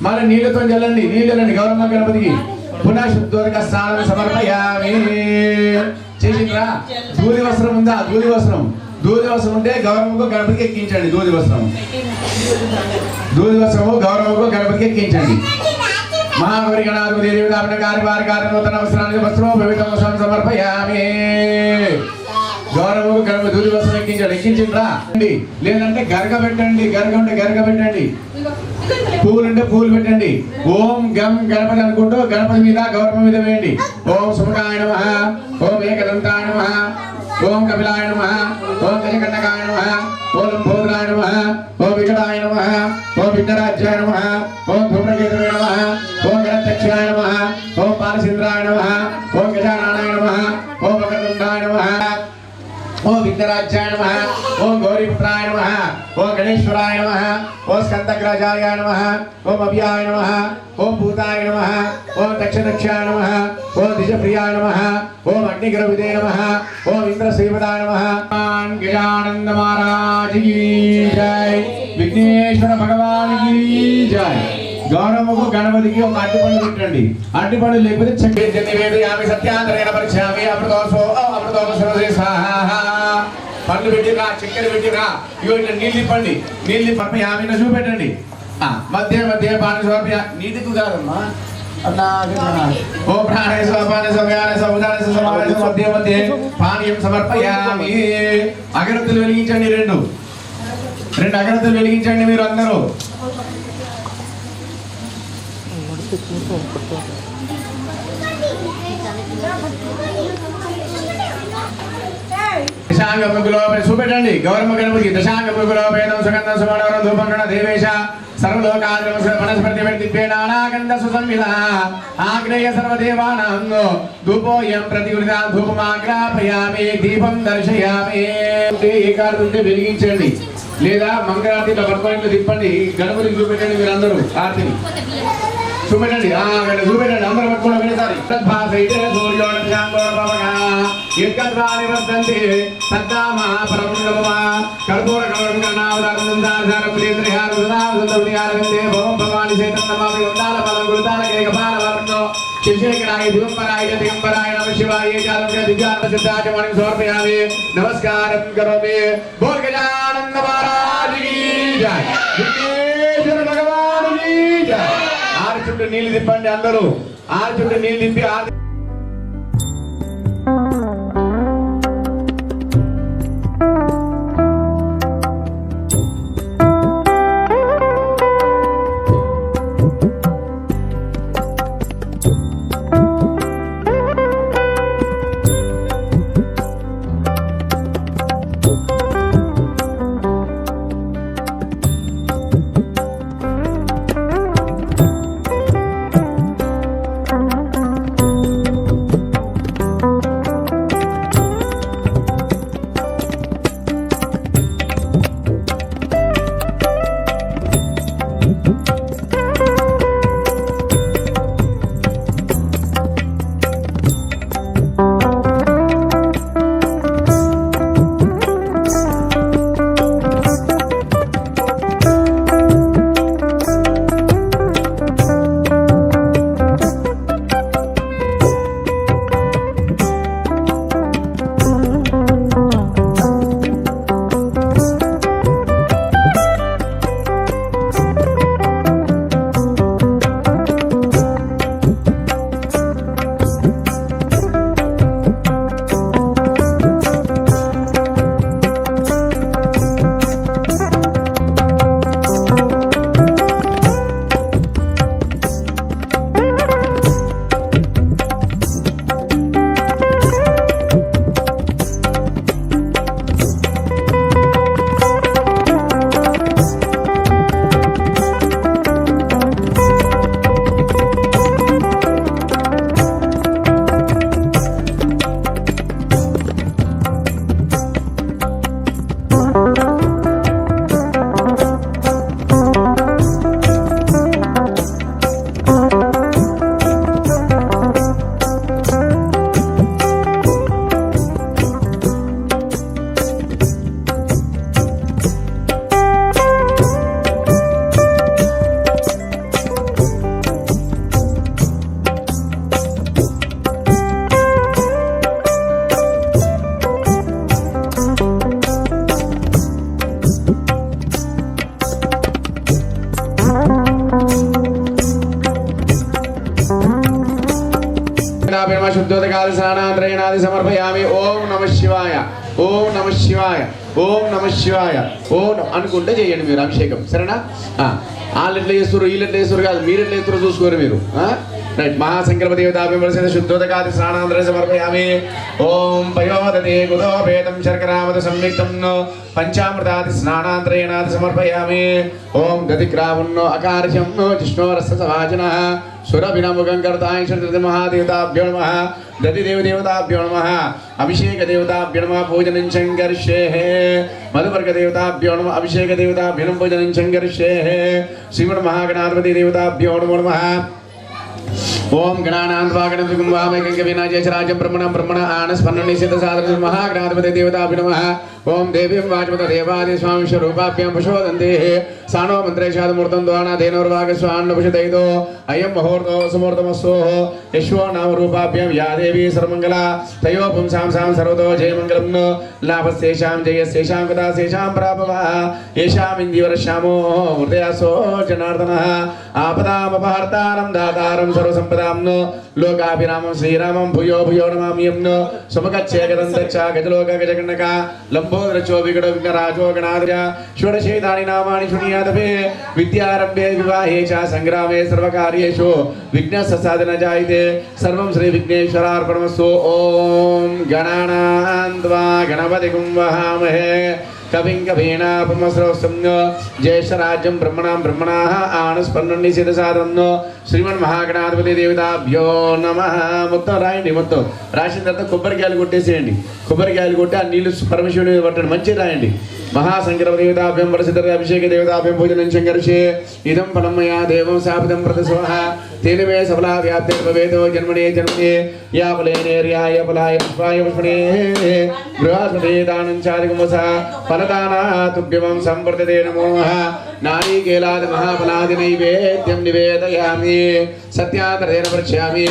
మన నీళ్ళతో చల్లండి, నీళ్ళు చల్లండి గౌరమ్మ గణపతికి. పునః శుద్ధోదక స్నానం సమర్పయామి. చేసిండ్రా? దూది వస్త్రం ఉందా? దూది వస్త్రం ఉంటే గౌరమ్మకు గణపతికి ఎక్కించండి. దూది వస్త్రము గౌరమ్మకు గణపతికి ఎక్కించండి. మహాగౌరి గణాధిపతి దేవతాపన కార్యవారి నూతన వస్త్రానికి వస్త్రము పవిత్ర వస్త్రం సమర్పయామి. గౌరవము గర్భ దూది వస్త్రం ఎక్కించండి. లేదంటే గరగ పెట్టండి, గరగ ఉంటే గరగ పెట్టండి, పూలు ఉంటే పూలు పెట్టండి. ఓం గం గణపతి అనుకుంటూ గణపతి మీద గౌరవం మీద వేయండి. ఓం సుముఖాయ నమః, ఓం ఏకదంతాయ నమః, ఓం కపిలాయ నమః, ఓం గజకండకాయ నమః, ఓం లంబోదరాయ నమః, ఓం వికటాయ నమః, ఓం విఘ్నరాజ్యాయ నమః, ఓం ధూమ్రకేతవే నమః, ఓం గణదక్షిణాయ నమః, ఓం పాలసింద్రాయ నమః, ఓం గజాననాయ నమః, ఓం వక్రతుండాయ నమః, ఓం విఘ్నరాజ్యాయ నమః, ఓం గౌరీపుత్రాయ నమః, ఓం గణేశ్వరాయ నమః, ఓం స్కందగ్రాజాయ నమః, ఓం అవ్యాయ నమః, ఓం భూతాయ నమః, ఓం దక్షిణక్షాయ నమః, ఓం దిశప్రియాయ నమః, ఓం అగ్నిగ్రవిదే నమః, ఓం ఇంద్రశ్రీపదాయ నమః. గజానంద మహారాజ్ కీ జై, విఘ్నేశ్వర భగవాన్ కీ జై. గౌరవము గణపతికి ఒక అడ్డుపండు పెట్టండి. అడ్డుపండు లేకపోతే చక్కెరవేదయామి సత్యాంతరేణ పరిచామి అమృతోసో అమృతోసే స్వాహా. పండ్లు పెట్టిరా, చక్కెర పెట్టిరా. ఇగో ఇట్లా నీళ్ళు ఇప్పండి, నీళ్ళు పంపయామి చూపెట్టండి. మధ్య మధ్య పాని సమర్పయ. నీటికి కాదమ్మా. ఓ ప్రాణేశ్వర మధ్య మధ్య పానీయం సమర్పయామి. అగరత్తులు వెలిగించండి, రెండు అగరత్తులు వెలిగించండి మీరు అందరూ. చూపెట్టండి గౌరమ్మ గణపతికి. దశాంగములో వేదం సుగంధం సుమణవరం ధూపం దేవేశ సర్వలోకాగంధ సుసంవిధ ఆగ్నేయ సర్వదేవానాం ధూపోయం ప్రతిగృహ ధూపమాగ్రాపయామి దీపం దర్శయామి. ఏకార్తుంటే వెలిగించండి, లేదా మంగళారతి పట్టుకొని తిప్పండి. గణపతికి చూపెట్టండి మీరందరూ. ఆర్తిని చూపెట్టండి, చూపెట్టండి అందరూ పట్టుకోండి ఒకసారి. నమస్కారం కరోమి. బోల్ గజానంద మహారాజ్ కీ జై, విఘ్నేశ్వర భగవాన్ కీ జై. ఆరు చుట్టూ నీళ్లు తిప్పండి అందరూ. ఆరు చుట్టూ నీళ్లు తిప్పి దేవతాభ్యో నమః శుద్ధోదకాది స్నానాంతరేణాది సమర్పయామి. ఓం నమః శివాయ, ఓం నమః శివాయ, ఓం నమః శివాయ, ఓం అనుకుంటే చేయండి మీరు అభిషేకం. సరేనా? వాళ్ళు ఎట్లా చేస్తారు, వీళ్ళు ఎట్లా చేస్తారు కాదు, మీరు ఎట్లా చేస్తారో చూసుకోరు మీరు. రైట్. మహాసంకల్ప దేవతాభ్యం శుద్ధోదకాది స్నానాంతరే సమర్పయామి. ఓం పయోదతే కుతోపేతం శర్కరామద సంయుక్తం పంచామృతాది స్నానాంతరేణాది సమర్పయామి. ఓం దతిగ్రావున్నో అకార్యం జిష్ణోరస సవాచనః సురభినముఖం కర్తాయ మహాదేవతాభ్యో నమః. దతిదేవదేవతాభ్యో నమః. అభిషేక దేవతాభ్యో నమః. పూజనం శంకర్షేః. మధువర్గ దేవతాభ్యో నమః. అభిషేక దేవతాభ్యో పూజనం శంకర్షేః. శ్రీమన్ మహాగణాధిపతి దేవతాభ్యో నమః. ఓం గణానాన్వాగణం వామేకం కవినాజేశరాజం బ్రహ్మణం బ్రహ్మణ ఆనస్పన్నని సిద్ధ సాధన మహాగణాధిపతి దేవతాభ్యో నమః. ఓం దేవీం వాచమత దేవాది స్వామి స్వరూపాభ్యాం పశోదంతే సానో మంత్రేషాదమూర్తం ద్వానా ధేనుర్వాగస్వాన్నపుషదైదో అయం మహోర్తో సుమూర్తమస్సో యశ్వో నామరూపాభ్యాం యా దేవీ సర్వమంగళ తయో పుంసాం సాం సర్వతో జయమంగళం లాభశేషాం జయశేషాం కథా శేషాం ప్రాపవ ఏషాం ఇందివరశ్యామో హృదయాసో జనార్దనః ఆపదామపహర్తారం దాతారం సర్వసంపదాం లోకాభిరామం శ్రీరామం భూయో భూయో నమామ్యం సుమగచ్చేకదం దచ్చ గజలోక గజగణక లంబోదరచో విగడ విఘ్నరాజో గణాధర షోడశేతాని నామాని శృణీయాదపే విద్యారంభే వివాహే చ సంగ్రామే సర్వకార్యేషు విఘ్నస్సాధన జాయతే సర్వం శ్రీ విఘ్నేశ్వరార్పణమస్తు. ఓం గణానాన్త్వా గణపతిం వహామహే కవిం కవీనాపమస్రవస్తం జ్యేష్ఠరాజ్యం బ్రహ్మణాం బ్రహ్మణాః ఆనస్పన్నని సిద్ధసాధనం శ్రీమన్ మహాగణాధిపతి దేవతాభ్యో నమః. మొత్తం రాయండి. మొత్తం రాసిన తర్వాత కొబ్బరికాయలు కొట్టేసేయండి. కొబ్బరికాయలు కొట్టి ఆ నీళ్లు పరమశివుని మీద పట్టండి. మంచిగా రాయండి. మహాసంకల్ప దేవతాభ్యం వరసిద్ధ అభిషేక దేవతాభ్యం పూజనం శంకర్షే ఇదం ఫలం మయా దేవం శాపితం ప్రతిస్వః తేన మే సఫలా వ్యాప్తే భవేదో జన్మనే జన్మనే యాపలేనేర్యాయ ఫలాయ పుష్పాయ పుష్పణే గృహాస్పదే దానం చారికమస ఫలదానా తుభ్యమం సంవర్ధతే నమో నారీకేలాది మహాఫలాది నైవేద్యం నివేదయామి సత్యాతరేణ పృచ్ఛామి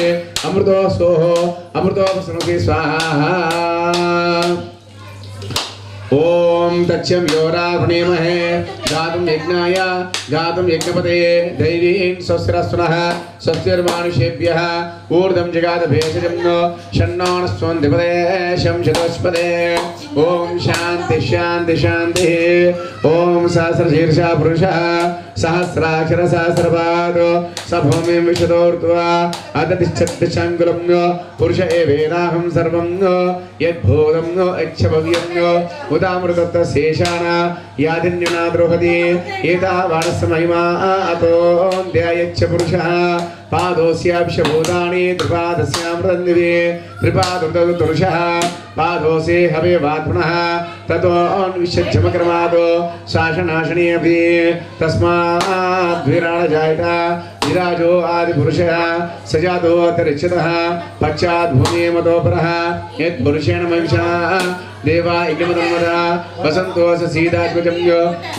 అమృతో సోహో అమృతోపస్మృతి స్వాహా. ఓం తచ్చం యోరారుణేమహే గాతుం యజ్ఞాయ గాతుం యజ్ఞపతే దైవీం స్వస్తిరస్తునః స్వస్తిర్మానుషేభ్యః ఊర్ధం జగాద భేషజం షణ్ణోనస్వం దిపదేశం చతుష్పదే. ఓం శాంతి శాంతి శాంతి. ఓం సహస్రశీర్ష పురుషః సహస్రాక్షర సహస్రపాదో సభూమిం విశదోర్ధ్వా అదతిష్ఠత్తిశాంగులం పురుష ఏవేదాహం సర్వం యద్భూతం యచ్చభవ్యం ఉదామృతత్వ శేషాన యాదిన్యునా ద్రోహది ఏతావానస్య మహిమా అతోऽధ్యాయచ్చ పురుషః పాదోస్యాభిషభూతాని త్రిపాదస్యామృతందివే త్రిపాదృతపురుషः పాదోసే హవే వాత్మనః తతోన్విషజ్జమక్రమాదో శాసనాశనే అపి తస్మాద్ విరాళజాయత విరాజో ఆది పురుషः సజాతో అంతరిక్షతః పశ్చాద్ భూమి మతోపరः యత్పురుషేణ మహిషా దేవా యజ్ఞమదమద వసంతో సీతాత్మజం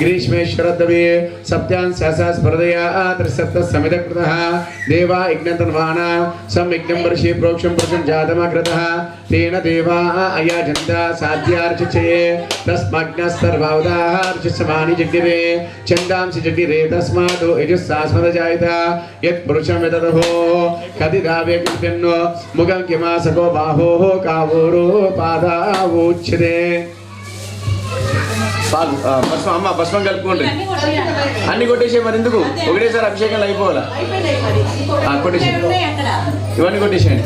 గ్రీష్మేశ్వరద్వే సప్తాన్ సహస్రస్పర్ధయా త్రిసప్త సమితకృతః దేవా యజ్ఞతన్వాన సంయజ్ఞం వర్షే ప్రోక్షం పురుషం జాతమగ్రతః తేన దేవా అయాజంత సాధ్యార్చయే తస్మగ్నస్తర్వాదార్చమాని జగ్గిరే చందాంసి జగ్గిరే తస్మాత్ యజస్సాస్మదజాయత యత్ పురుషం యతదో కదిదావే కల్ప్యన్నో ముఖం కిమాసకో బాహో కావోరో పాదావోచ్యతే. పాలు భస్మం అమ్మ భస్మం కలుపుకోండి. అన్ని కొట్టేసే మరి ఎందుకు ఒకటేసారి అభిషేకంలో అయిపోవాలా? కొట్టేసేయండి. ఇవన్నీ కొట్టేసేయండి.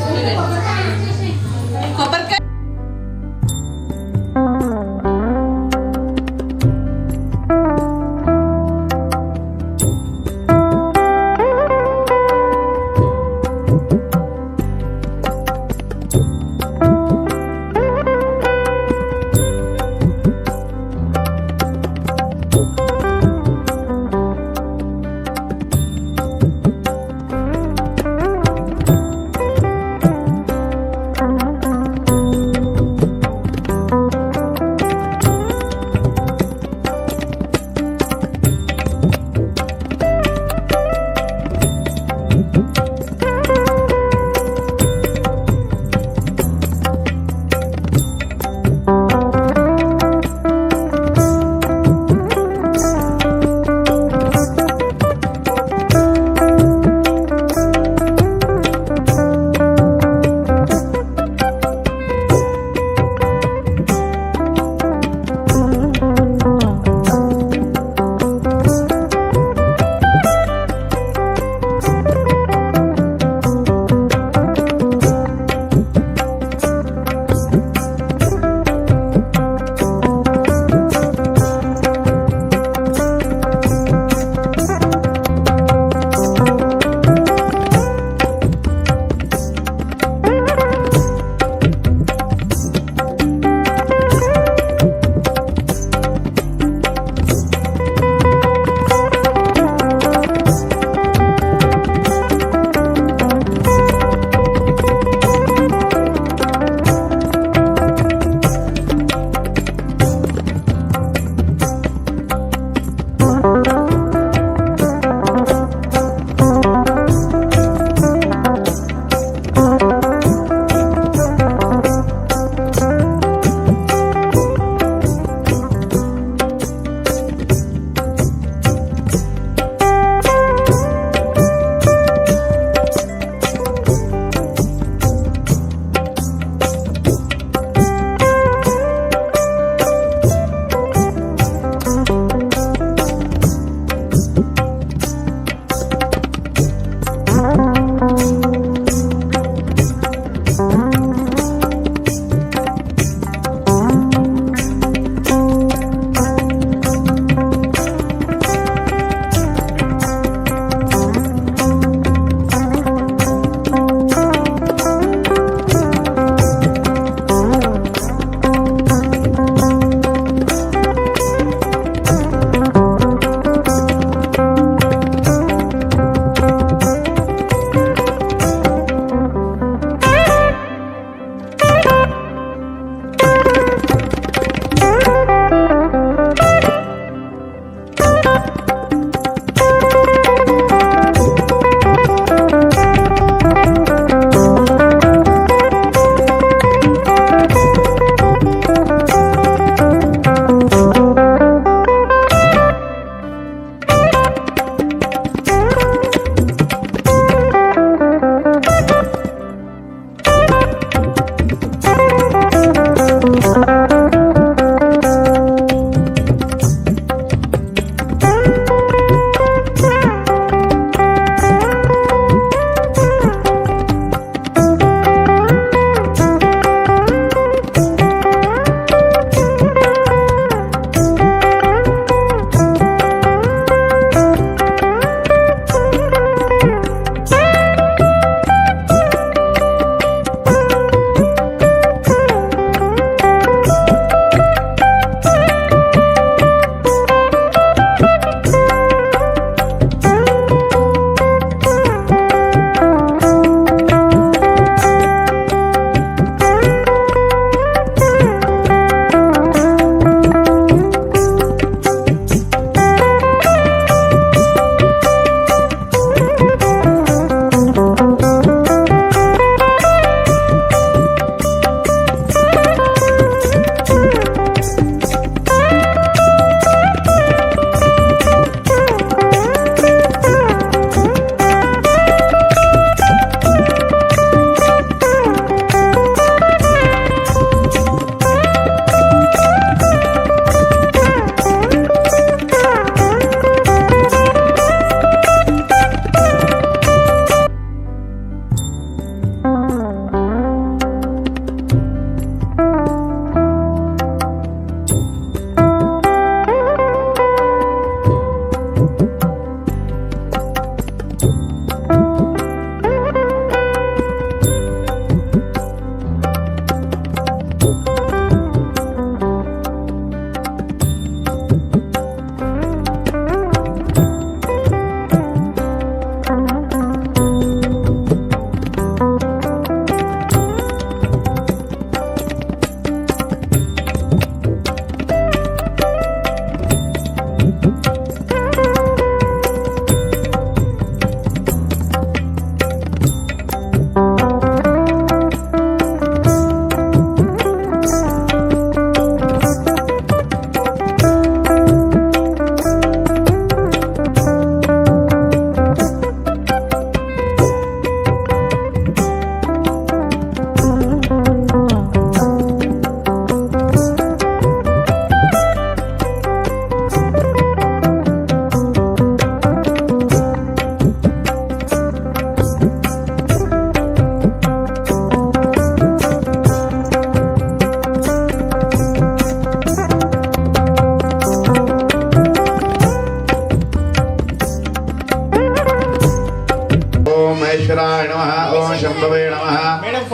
ఓం మహేశ్వరాయ నమః ఓం శంభవే నమః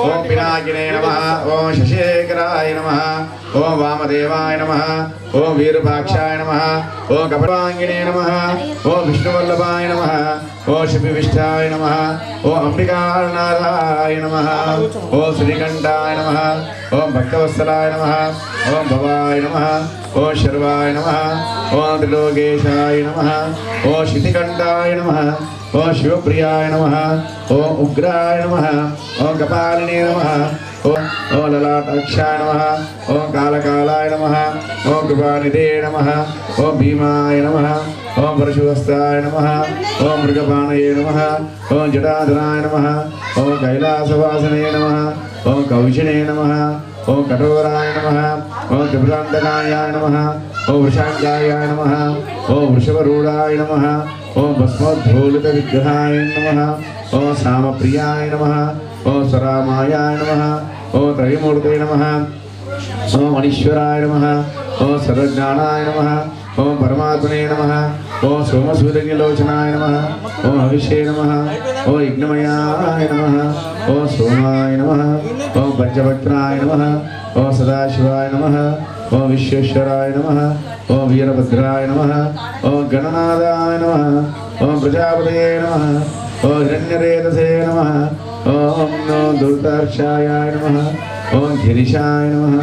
ఓం పినాకినే నమః ఓం శశేఖరాయ నమః ఓం వామదేవాయ నమః ఓం వీరభాక్షాయ నమః ఓం కపటాంగినే నమః ఓం విష్ణువల్లభాయ నమః ఓం శిపివిష్టాయ నమః ఓం అంబికానాథాయ నమః ఓం శ్రీకంఠాయ నమః ఓం భక్తవత్సలాయ నమః ఓం భవాయ నమః ఓం శర్వాయ నమః ఓం త్రిలోకేశాయ నమః ఓం శితికంఠాయ నమః ఓం శివప్రియాయ నమః ఓం ఉగ్రాయ నమః ఓం కపాలినే నమః ఓం లలాటాక్షాయ నమః ఓం కాళకాలాయ నమః ఓం కృపానిధే నమః ఓం భీమాయ నమః ఓం పరశువస్తాయ నమః ఓం మృగపాణయే నమః ఓం జటాధరాయ నమః ఓం కైలాసవాసనే నమః ఓం కౌశినే నమః ఓం కఠోరాయ నమః ఓం త్రిపురాంతకాయ నమః ఓం వృషాంకాయ నమః ఓం వృషభరూఢాయ నమః ఓం భస్మోద్ధూలిత విగ్రహాయ నమః ఓం సామప్రియాయ నమః ఓం స్వరామాయ నమః ఓం త్రయమూర్తే నమః ఓం మనీశ్వరాయ నమః ఓం సర్వజ్ఞానాయ నమః ఓం పరమాత్మనే నమః ఓం సోమసూర్యలోచనాయ నమః ఓం హవిషే నమః ఓం యజ్ఞమయాయ నమః ఓం సోమాయ నమః ఓం పంచభక్త్రాయ నమః ఓం సదాశివాయ నమః ఓం విశ్వేశ్వరాయ నమః ఓం వీరభద్రాయ నమః ఓం గణనాథాయ నమః ఓం ప్రజాపతయే నమః ఓం హిరణ్యరేతసే నమః ఓం నో దుర్దర్శాయ నమః ఓం గిరిశాయ నమః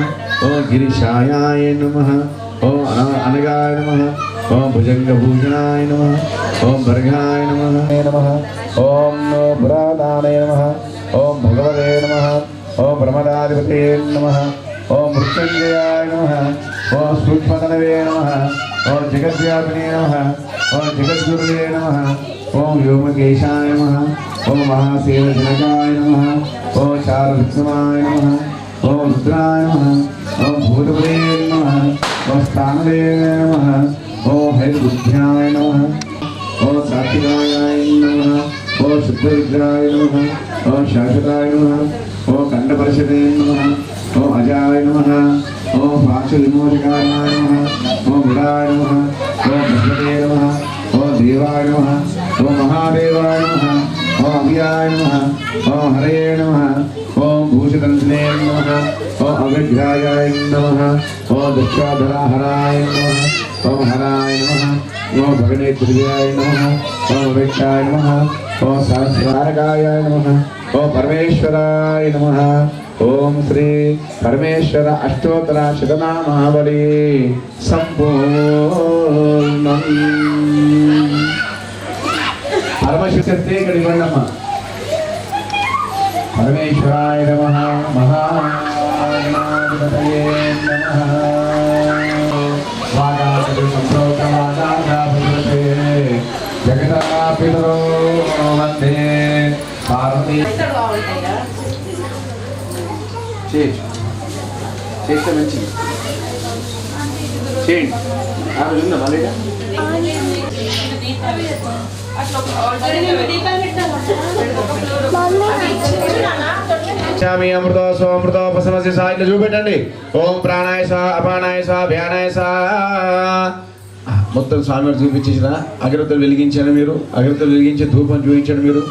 ఓం గిరిశాయాయ నమః ఓం అనగాయ నమః ఓం భుజంగభూషణాయ నమః ఓం భర్గాయ నమః ఓం నో పురాణాయ నమః ఓం భగవతే నమః ఓం ప్రమదాధిపతే నమః ఓం మృత్యుంజయాయ నమః ఓం సూక్ష్మతనవే నమః ఓం జగద్వ్యాపినే నమః ఓం జగద్గురువే నమః ఓం వ్యోమకేశాయ నమః ఓం మహాసేవజనకాయ నమః ఓం చారుత్సమాయ నమః ఓం రుద్రాయ నమః ఓం భూతపదే నమః ఓం స్థానదే నమః ఓం హరిబుద్ధ్యాయ నమః ఓం సాత్వికాయ నమః ఓం శుద్ధరుద్రాయ నమః ఓం శాశ్వతాయ నమః ఓం ఖండపరిషదే నమః ఓం అజాయ నమః ఓం పాక్షవిమోచకాయ నమః ఓం విడాయ నమః ఓం బృహస్పతే నమః ఓం దేవాయ నమః ఓం మహాదేవాయ నమః ఓం అవ్యాయ నమః ఓం హరయే నమః ఓం భూషితంత్రే నమః ఓం అవిఘ్రాయ నమః ఓం దక్షాధరాహరాయ నమః ఓం హరాయ నమః ఓం భగనేత్రియాయ నమః ఓం అవిక్షాయ నమః ఓం సహస్రారకాయ నమః ఓం పరమేశ్వరాయ నమః ఓం శ్రీ పరమేశ్వర అష్టోత్తర శతనామావళి సంపూర్ణం. పరమశివశక్తే ఇక్కడ ఇవ్వండి అమ్మ. పరమేశ్వరాయ నమః మహాగణాధిపతయే నమః వాగాది సంప్రోక్తవాదాభూతే జగదాపితరో వందే పార్వతీ. చేస్తే మంచిది చేయండి. ఆ రోజు ఉందా మళ్ళీ అమృతో సోమృతోపసమస్య సా ఇట్లా చూపెట్టండి. ఓం ప్రాణాయ సా అపానాయ సా వ్యానాయ సా. మొత్తం స్వామి చూపించేసిన అగరత్తులు వెలిగించండి. మీరు అగరత్తులు వెలిగించే ధూపం చూపించండి. మీరు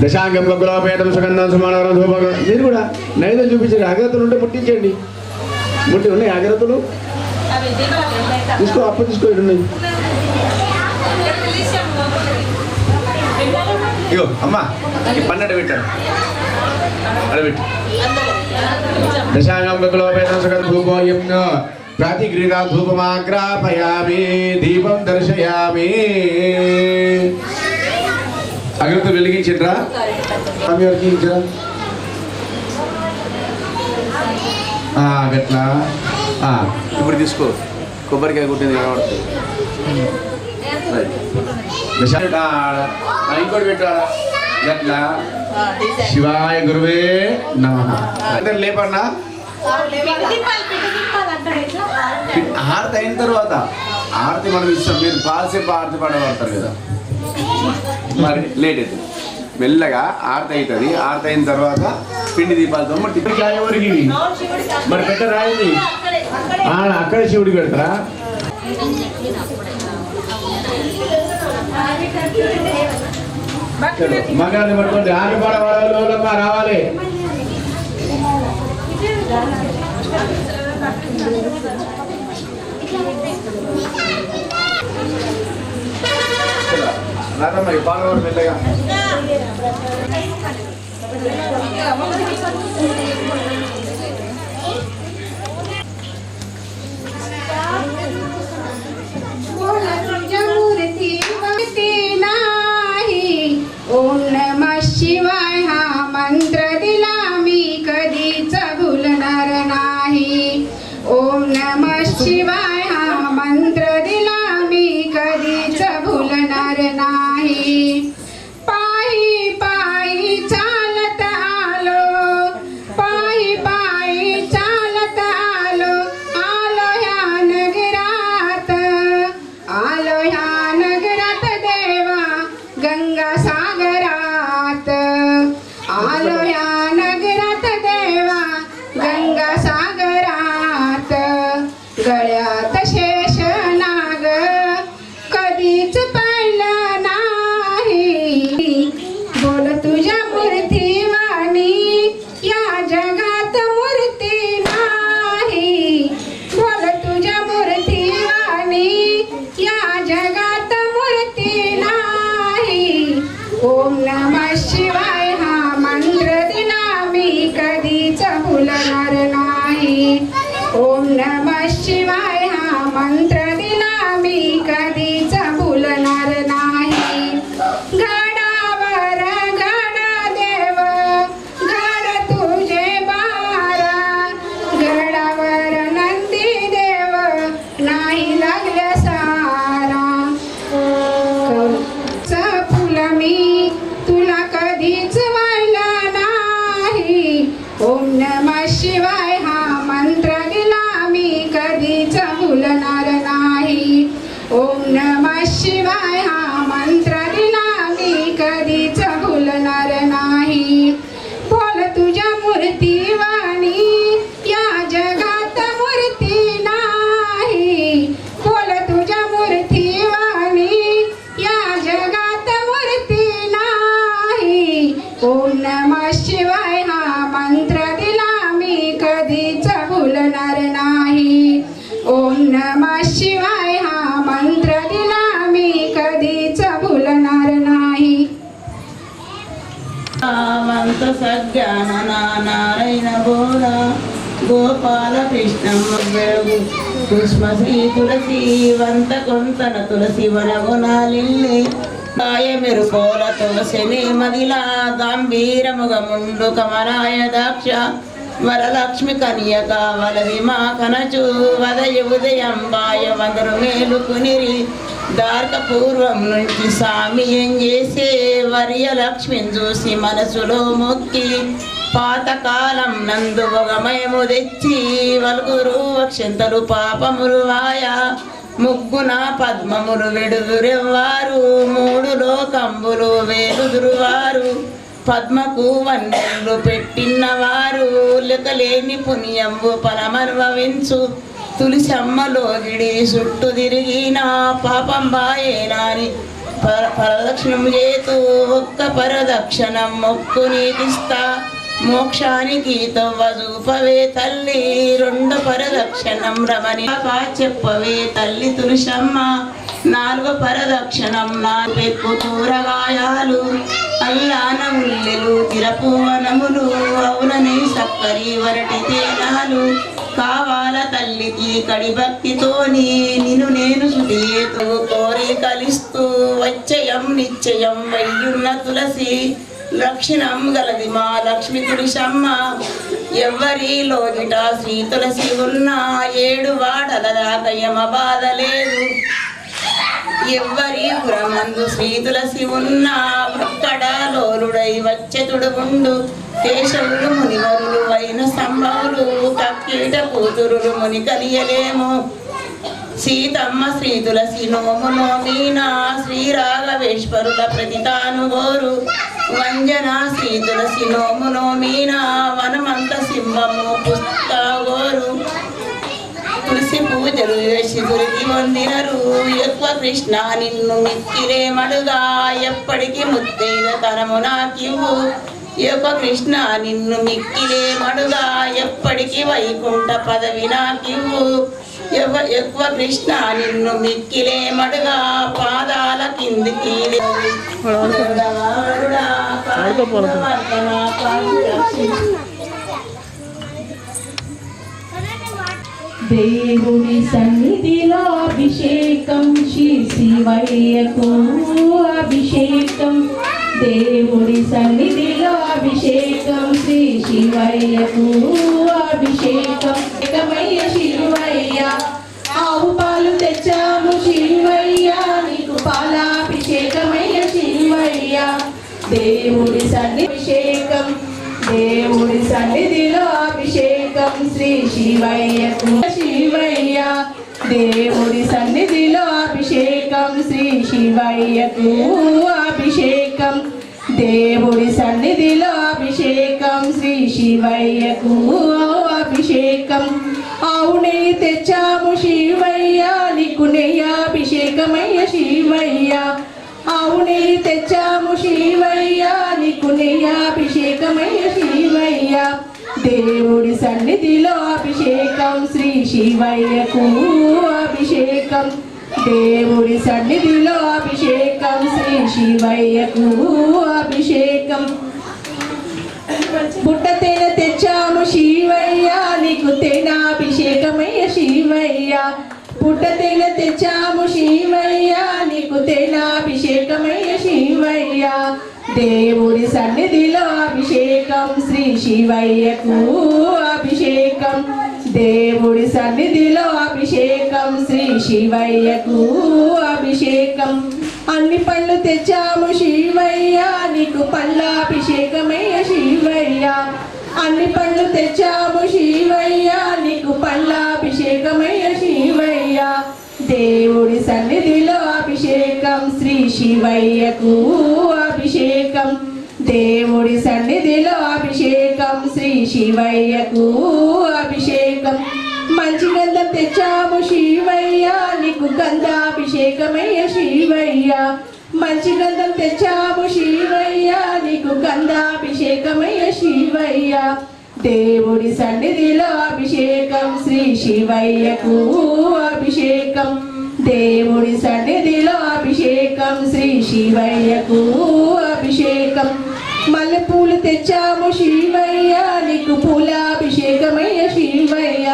దశాంగం గులాపేటం సుగంధం సుమానవరం ధూపం. మీరు కూడా నైవేద్యం చూపించండి. అగరత్తులు ఉంటే ముట్టించండి. ముట్టి ఉన్నాయి అగరత్తులు తీసుకో. అప్పు తీసుకో. ఉన్నాయి ఇగో అమ్మా. ఈ పన్నెండు పెట్టారు అడబెట్టు. దశాంగం గులాపేటం సుగంధ ధూపం ప్రాతిగృహ ధూపమాగ్రాపయామి దీపం దర్శయామి. అగరత్తులు వెలిగించరా స్వామి వారికి ఇచ్చరా గట్లా. ఇప్పుడు తీసుకో. కొబ్బరికాయ కొట్టింది కనబడుతుంది. ఇంకోటి పెట్టారా గట్లా. శివాయ గురువే నమః. అందరు లేపన్నా. హారతి అయిన తర్వాత ఆరతి మనం ఇస్తాం. మీరు పాలసేపు ఆరతి పడబడతారు కదా, మరి లేట్ అవుతుంది. మెల్లగా ఆరతి అవుతుంది. ఆరతి అయిన తర్వాత పిండి దీపాలతో మరి ఎవరికి మరి పెట్టరాయింది. అక్కడ శివుడికి పెడతారా? మంగళాన్ని పట్టుకోండి. ఆటపాడ వాళ్ళమ్మ రావాలి. మరి పాలవాడు మెల్లగా ओम नमः शिवाय हा मंत्र दिला मी कधीच भुलणार नाही. ओम नमः शिवाय हा मंत्र दिला मी कधीच भुलणार नाही. पायी पायी चालत आलो, पायी पायी चालत आलो, आलो ह्या नगरात, आलो ह्या नगरात देवा गंगा सागरात, आलो ह्या नगरात देवा गंगा सागरात. गळ्यात शेष नाग कधीच पाहिलं नाही. बोल तुझ्या मूर्तीवाणी या जगात मूर्ती नाही. बोल तुझ्या मूर्तीवाणी या जगात मूर्ती नाही. ओम नमः शिवाय हा मंत्र दिला मी कधीच भुलणार नाही. ओम नमः शिवाय हा मंत्र दिला मी कधीच भुलणार नाही. गडावर गड देव गड तुझे बारा, गडावर नंदी देव नाही लागल्या सारा. फुल मी तुला कधीच वाहिला नाही. ओम नमः शिवाय हा मंत्र दिला मी कधीच भुलणार नाही. ओम नमः शिवाय हा मंत्र दिला मी कधीच भुलणार नाही. बोल तुझ्या मूर्तीवाणी या जगात मूर्ती नाही. बोल तुझ्या मूर्तीवाणी या जगात मूर्ती नाही. ओम नमः शिवाय हा मंत्र दिला मी कधीच भुलणार नाही. ओम नमः शिवाय हा मंत्र दिला मी कधीच भुलणार नाही. వంత సజ్ఞాన నారాయణ బోధ గోపాల కృష్ణ వెలుగు పుష్మ శ్రీ తులసి వంత కొంతన తులసి వనగుణాలిల్లే మాయ మెరుకోల తులసిని మదిలా గంభీరముగముండు కమలాయ దాక్ష వరలక్ష్మి కన్యక వలది మా కనచు వదయ ఉదయంబాయ వందరు మేలుకునిరి దార్క పూర్వం నుంచి స్వామి ఏం చేసే వర్య లక్ష్మిని చూసి మనసులో మొక్కి పాతకాలం నందు భోగమయము తెచ్చి వల్గురు అక్షంతలు పాపములు వాయ ముగ్గున పద్మములు వెడుదురెవ్వారు మూడు లోకంబులు వేలుదురువారు పద్మకు వన్నెలు పెట్టినవారు లెక్కలేని పుణ్యంబు పరమర్వవించు తులసమ్మలో గిడి చుట్టూ తిరిగిన పాపం బాయేనాని ప్రదక్షిణం చేతూ ఒక్క ప్రదక్షిణం మొక్కు నీతిస్తా మోక్షానికి తవ్వ చూపవే తల్లి రెండు ప్రదక్షిణం రమణి చెప్పవే తల్లి తులసమ్మ నాలుగో ప్రదక్షిణం నాలుగు కూరగాయాలు అల్లాన ఉల్లెలు తిరపువనములు అవునని సక్కరి వరటి తేనాలు కావాల తల్లికి కడి భక్తితోని నిన్ను నేను శుతియేతూ కోరి కలిస్తూ వచ్చయం నిశ్చయం వయ్యున్న తులసి లక్షణం గలది మా లక్ష్మి తులసమ్మ ఎవ్వరిలో గిట శ్రీ తులసి ఉన్న 7 వాడల దాకా యమ బాధ లేదు. ఎవ్వరి పురమందు శ్రీ తులసి ఉన్న భక్కడాలోలుడై వచ్చెతుడు ఉండు కేశవులు మునివరులు అయిన సంభవులు కక్కీట కూతురులు ముని కలియలేము. సీతమ్మ శ్రీ తులసి నోము నోమీన శ్రీ రాఘవేశ్వరుల ప్రతితాను గోరు వంజన శ్రీ తులసి నోము నోమీన వనమంత సింహము పుస్తక గోరు తులసి పూజలు చేసి తులసి వందినరు ఎక్కువ కృష్ణ నిన్ను మిక్కిలేమడుగా ఎప్పటికి ముత్తైద తనము నాకివ్వు యొక్క కృష్ణ నిన్ను మిక్కిలేమడుగా ఎప్పటికి వైకుంఠ పదవి నాకివ్వు ఎక్కువ కృష్ణ నిన్ను మిక్కిలేమడుగా పాదాల కిందికి దేవుడి సన్నిధిలో అభిషేకం శ్రీ శివయ్యకు అభిషేకం దేవుడి సన్నిధిలో అభిషేకం శ్రీ శివయ్యకు అభిషేకం ఏకమయ్య శివయ్య ఆవు పాలు తెచ్చాము శివయ్య నీకు పాలాభిషేకమయ్య శివయ్య దేవుడి అభిషేకం దేవుడి సన్నిధిలో అభిషేకం శ్రీ శివయ్యకు శివయ్య దేవుడి సన్నిధిలో అభిషేకం శ్రీ శివయ్యకు అభిషేకం దేవుడి సన్నిధిలో అభిషేకం శ్రీ శివయ్యకు అభిషేకం ఆవు నెయ్యి తెచ్చాము శివయ్య నీకు నెయ్యాభిషేకమయ్య శివయ్య ఆవు నెయ్యి తెచ్చాము శివయ్య నీకు నెయ్యాభిషేకమయ్య శివయ్య దేవుడి సన్నిధిలో అభిషేకం శ్రీ శివయ్యకు అభిషేకం దేవుడి సన్నిధిలో అభిషేకం శ్రీ శివయ్యకు అభిషేకం బుట్ట తేనె తెచ్చాము శివయ్య నీకు తేనాభిషేకమయ్య శివయ్య పుట్ట తేనె తెచ్చాము శివయ్య నీకు తేనాభిషేకమయ్య శివయ్య దేవుడి సన్నిధిలో అభిషేకం శ్రీ శివయ్యకు అభిషేకం దేవుడి సన్నిధిలో అభిషేకం శ్రీ శివయ్యకు అభిషేకం అన్ని పళ్ళు తెచ్చాము శివయ్య నీకు పళ్ళాభిషేకమయ్య శివయ్య అన్ని పళ్ళు తెచ్చాము శివయ్య నీకు పళ్ళాభిషేకమయ్య శివయ్య దేవుడి సన్నిధిలో అభిషేకం శ్రీ శివయ్యకు అభిషేకం దేవుడి సన్నిధిలో అభిషేకం శ్రీ శివయ్యకు అభిషేకం మంచి గంధం తెచ్చాము శివయ్య నీకు గంధాభిషేకమయ్య శివయ్య మంచి గంధం తెచ్చాము శివయ్య నీకు గంధాభిషేకమయ్య శివయ్య దేవుడి సన్నిధిలో అభిషేకం శ్రీ శివయ్యకు అభిషేకం దేవుడి సన్నిధిలో అభిషేకం శ్రీ శివయ్యకు అభిషేకం మల్లెపూలు తెచ్చాము శివయ్య నీకు పూలాభిషేకమయ్య శివయ్య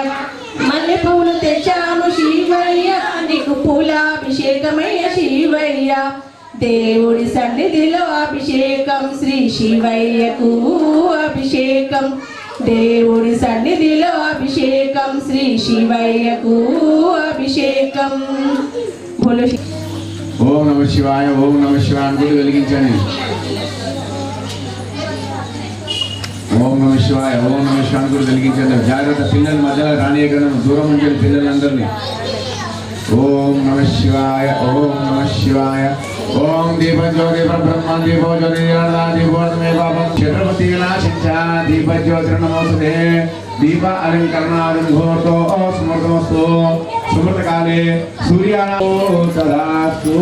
మల్లెపూలు తెచ్చాము శివయ్య నీకు పూలాభిషేకమయ్య శివయ్య దేవుడి సన్నిధిలో అభిషేకం శ్రీ శివయ్యకు అభిషేకం దేవుడి సన్నిధిలో అభిషేకం శ్రీ శివయ్యకు అభిషేకం ఓం నమః శివాయ ఓం నమః శివాయ అని కూడా వెలిగించండి. ఓం నమః శివాయ ఓం నమః శివాయ అని కూడా వెలిగించండి. జాగ్రత్త, పిల్లల మధ్యలో రానియకుండా దూరం ఉంచండి పిల్లలందరినీ. ఓం నమః శివాయ ఓం నమః శివాయ ఓం దీపజ్యోతి బ్రహ్మ దీపో జ్యోతి దీపోమే పాపం ఛత్రపతి నాశించ దీపజ్యోతి నమోస్తుతే దీప అలంకరణాదం ఘోర్తో సమర్థమస్తు సుమృతకాలే సూర్యాణో తదాస్తు.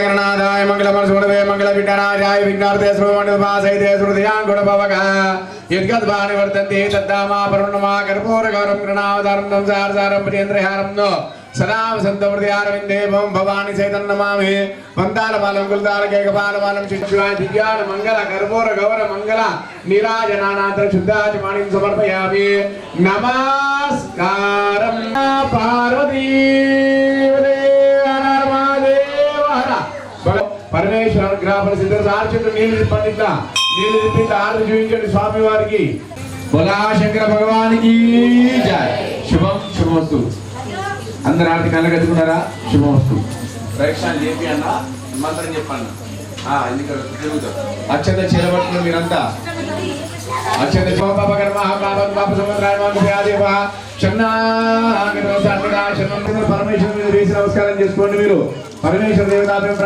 गणनाथाय मंगलमर्षुणवे मंगलविघ्ननाशाय विघ्नार्थे सर्वमण्डलवासैते श्रुतियाङ्गुणभवः यद्गद्वानि वर्तन्ते तद्धामा परुणमा कर्पूरगौरं गृणावतारं संसारसारं प्रियेन्द्रहारं नो सदा वसन्तवृद्धिहारविन्दे भवं भवानि चैतन्यमामि वन्दालमालं कुलतारकेकपालमालं शिष्याय दिव्यान मंगल कर्पूर गौर मंगल नीराजनानांतर शुद्धाचमाणिं समर्पयामि नमस्कारं पार्वती परमेश्वर अनुग्रह सिद्ध सार्चुट नीళ్ళు తిప్పిట్లా ఆరతి చూపించండి స్వామి వారికి బోలా శంకర భగవానికి జై శుభం శుభమస్తు అందరూ ఆరతి కళ్ళ కట్టుకున్నారా శుభమస్తు ప్రయత్నాలు చెప్పి అన్న మంత్రం చెప్పండి అక్షత చీలబట్టుకుని మీరంతా అక్షత పరమేశ్వరు మీద వేసి నమస్కారం చేసుకోండి మీరు పరమేశ్వర దేవతాభ్యం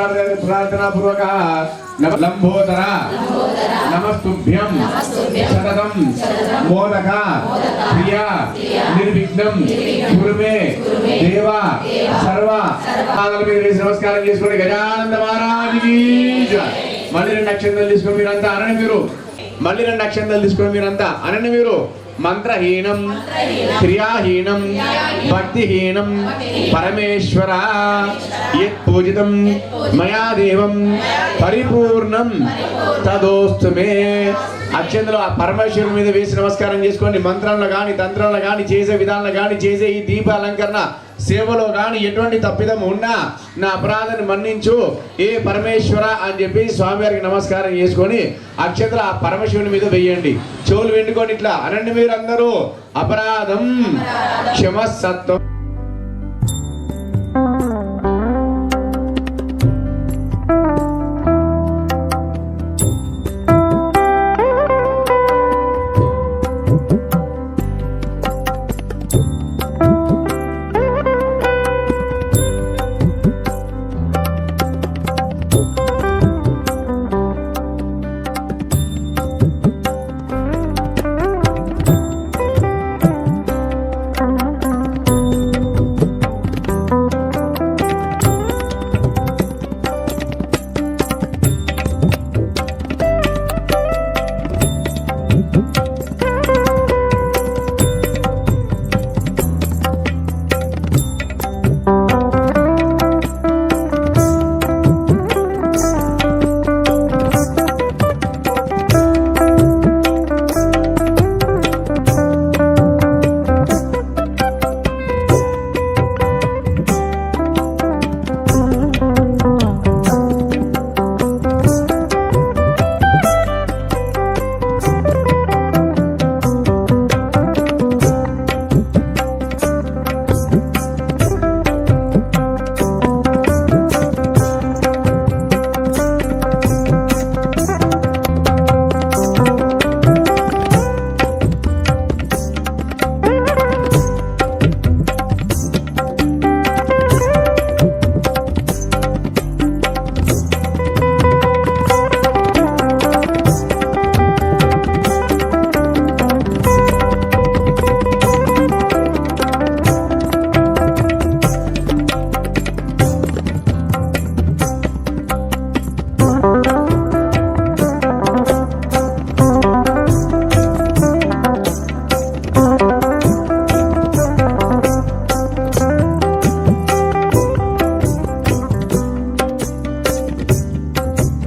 ప్రార్థనా పూర్వక లంబోదర నమస్తుభ్యం సతతం మోదక ప్రియ నిర్విఘ్నం కురుమే దేవ సర్వ మీద వేసి నమస్కారం చేసుకోండి గజానంద మహారాజుకి మళ్ళీ 2 అక్షంతలు తీసుకొని మీరంతా అనండి మీరు మళ్ళీ 2 అక్షంతలు తీసుకొని మీరంతా అనండి మీరు మంత్రహీనం క్రియాహీనం భక్తిహీనం పరమేశ్వర యత్ పూజితం మయా దేవం పరిపూర్ణం తదోస్తు మే అక్షంతలు ఆ పరమేశ్వరుని మీద వేసి నమస్కారం చేసుకోండి మంత్రంలో కానీ తంత్రంలో కానీ చేసే విధానంలో కానీ చేసే ఈ దీపాలంకరణ సేవలో కానీ ఎటువంటి తప్పిదం ఉన్నా నా అపరాధాన్ని మన్నించు ఏ పరమేశ్వర అని చెప్పి స్వామివారికి నమస్కారం చేసుకొని అక్షంతలు ఆ పరమశివుని మీద వెయ్యండి చెవులు వెండుకొని ఇట్లా అనండి మీరు అందరూ అపరాధం క్షమసత్వం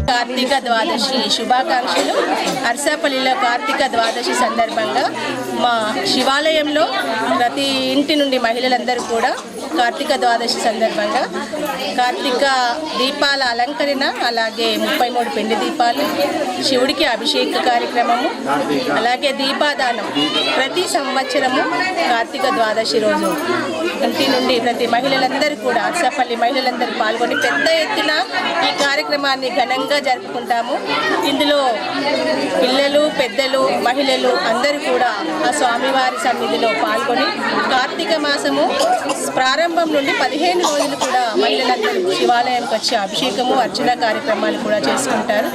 కార్తీక ద్వాదశి శుభాకాంక్షలు. అర్సాపల్లిలో కార్తీక ద్వాదశి సందర్భంగా మా శివాలయంలో ప్రతి ఇంటి నుండి మహిళలందరూ కూడా కార్తీక ద్వాదశి సందర్భంగా కార్తీక దీపాల అలంకరణ, అలాగే 33 పిండి దీపాలు, శివుడికి అభిషేక కార్యక్రమము, అలాగే దీపాదానం ప్రతి సంవత్సరము కార్తీక ద్వాదశి రోజు ఇంటి నుండి ప్రతి మహిళలందరూ కూడా అర్సాపల్లి మహిళలందరూ పాల్గొని పెద్ద ఎత్తున ఈ కార్యక్రమాన్ని ఘనంగా జరుపుకుంటాము. ఇందులో పిల్లలు, పెద్దలు, మహిళలు అందరూ కూడా ఆ స్వామివారి సన్నిధిలో పాల్గొని కార్తీక మాసము ప్రారంభం నుండి 15 రోజులు కూడా మహిళలందరూ శివాలయంకి వచ్చి అభిషేకము, అర్చన కార్యక్రమాలు కూడా చేసుకుంటారు.